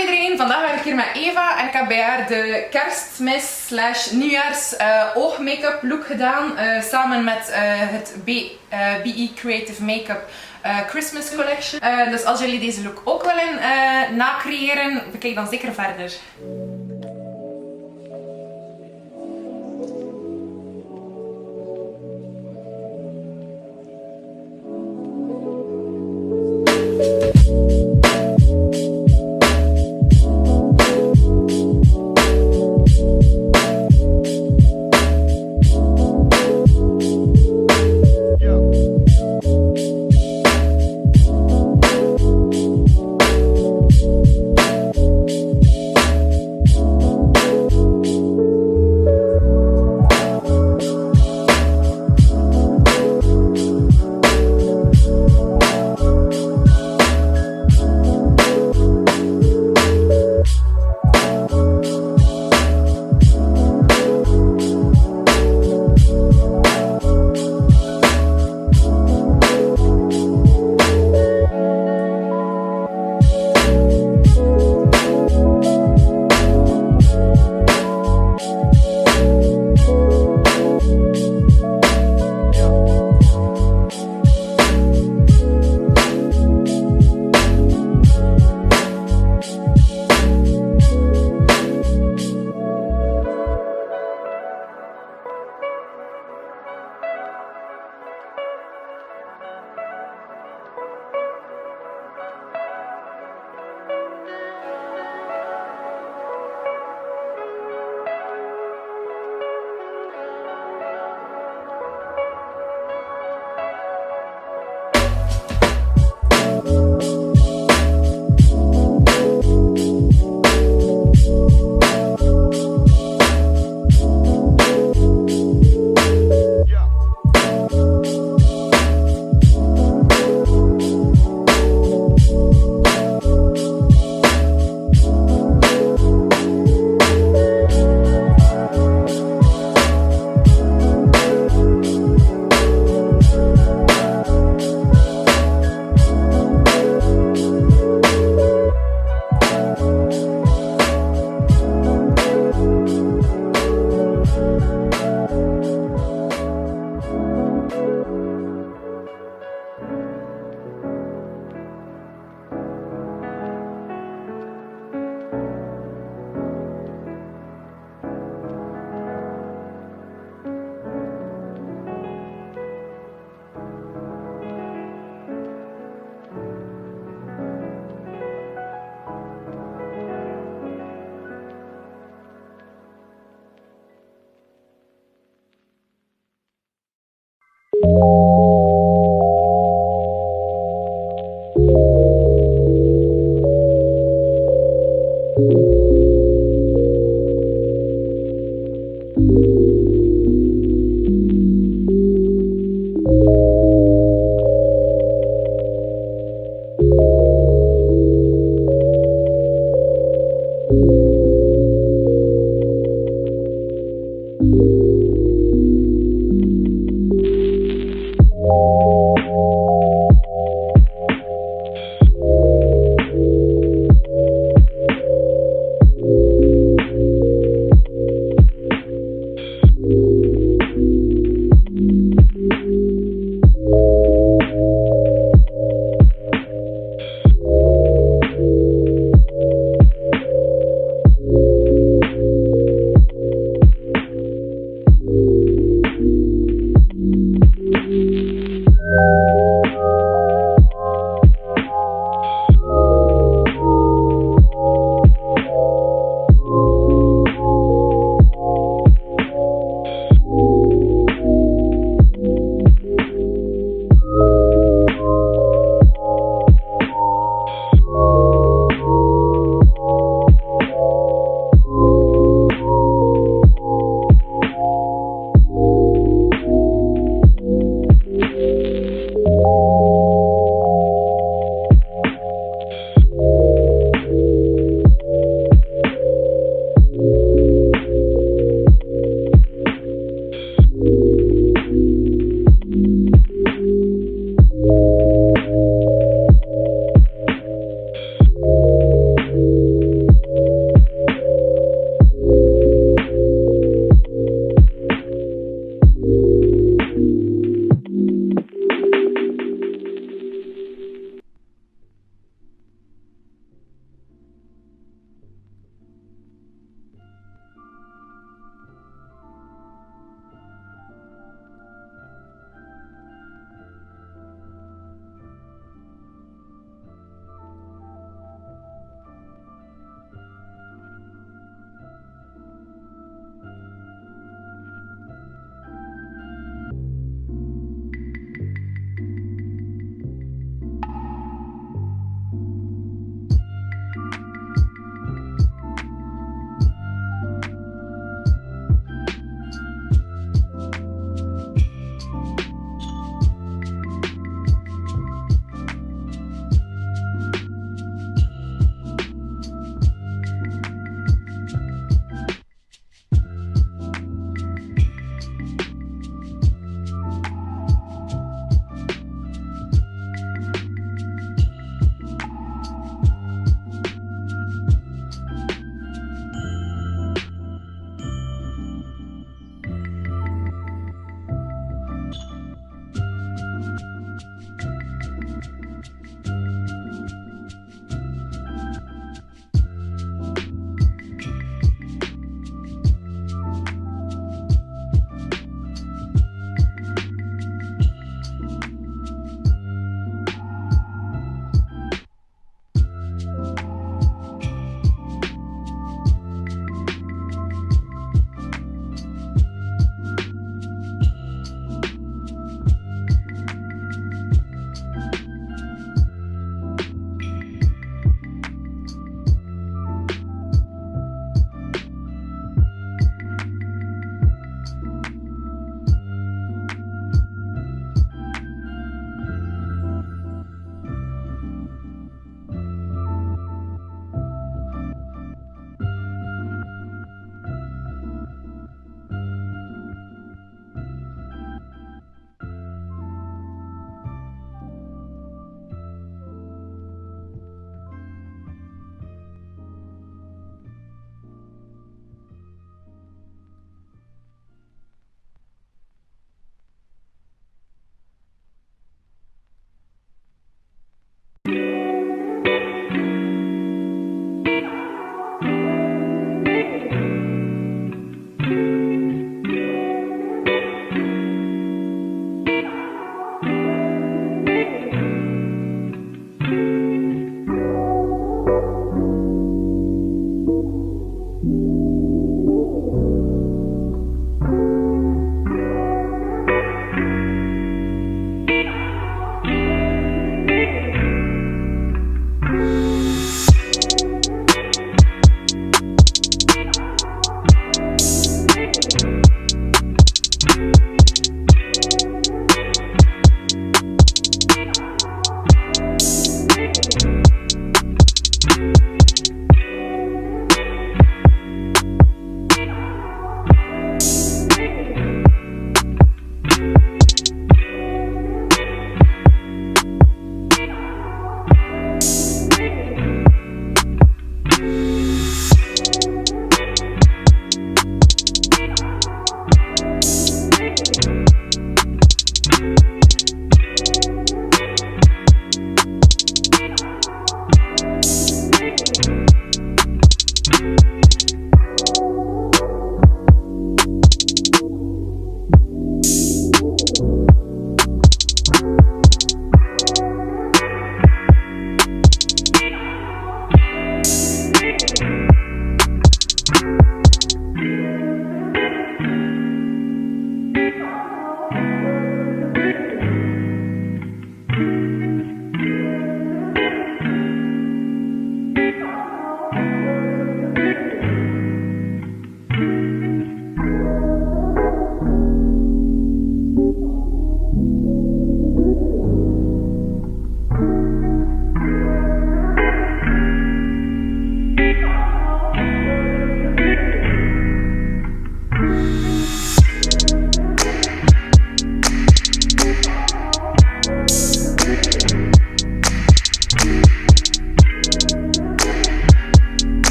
iedereen, vandaag ben ik hier met Eva en ik heb bij haar de kerstmis / nieuwjaars oogmake-up look gedaan. Samen met het BECreativeMakeup Christmas Collection. Dus als jullie deze look ook willen nacreëren, bekijk dan zeker verder.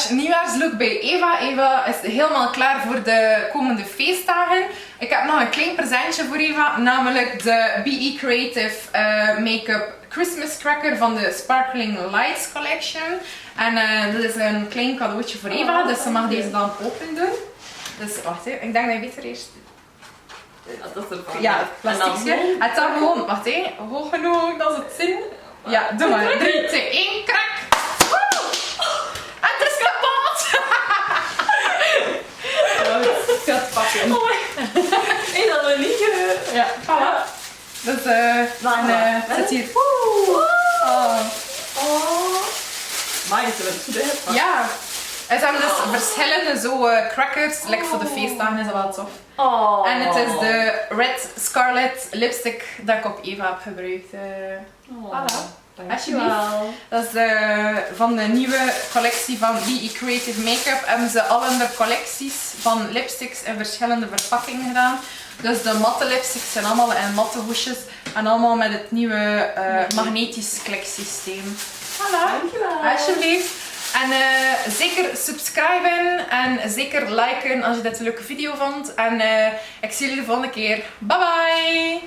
nieuwjaarslook bij Eva. Eva is helemaal klaar voor de komende feestdagen. Ik heb nog een klein presentje voor Eva, namelijk de BECreativeMakeup Christmas Cracker van de Sparkling Lights collection. En dat is een klein cadeautje voor Eva, dus ze mag deze dan open doen. Dus wacht even, ik denk dat je beter eerst... Dat is ervan. Ja, het plasticje. Het dan gewoon, wacht even, hoog genoeg, dat is het zin. Ja, doe maar. 3, 2, 1, krak! Woe! Het is kapot! Vet pakken. Oh my. Dat we niet gebeurd. Ja, voilà. Dus zit hier. Oh. Maar je hebt het goed. Ja. Er zijn dus verschillende zo crackers. Lekker voor de feestdagen is dat wel tof. Oh. En het is de Red Scarlet lipstick dat ik op Eva heb gebruikt. Voilà. Alsjeblieft. Dat is van de nieuwe collectie van BECreativeMakeup. Hebben ze al hun collecties van lipsticks in verschillende verpakkingen gedaan. Dus de matte lipsticks zijn allemaal in matte hoesjes. En allemaal met het nieuwe magnetisch kliksysteem. Voilà. Dankjewel. Alsjeblieft. En zeker subscriben en zeker liken als je dit een leuke video vond. En ik zie jullie de volgende keer. Bye bye!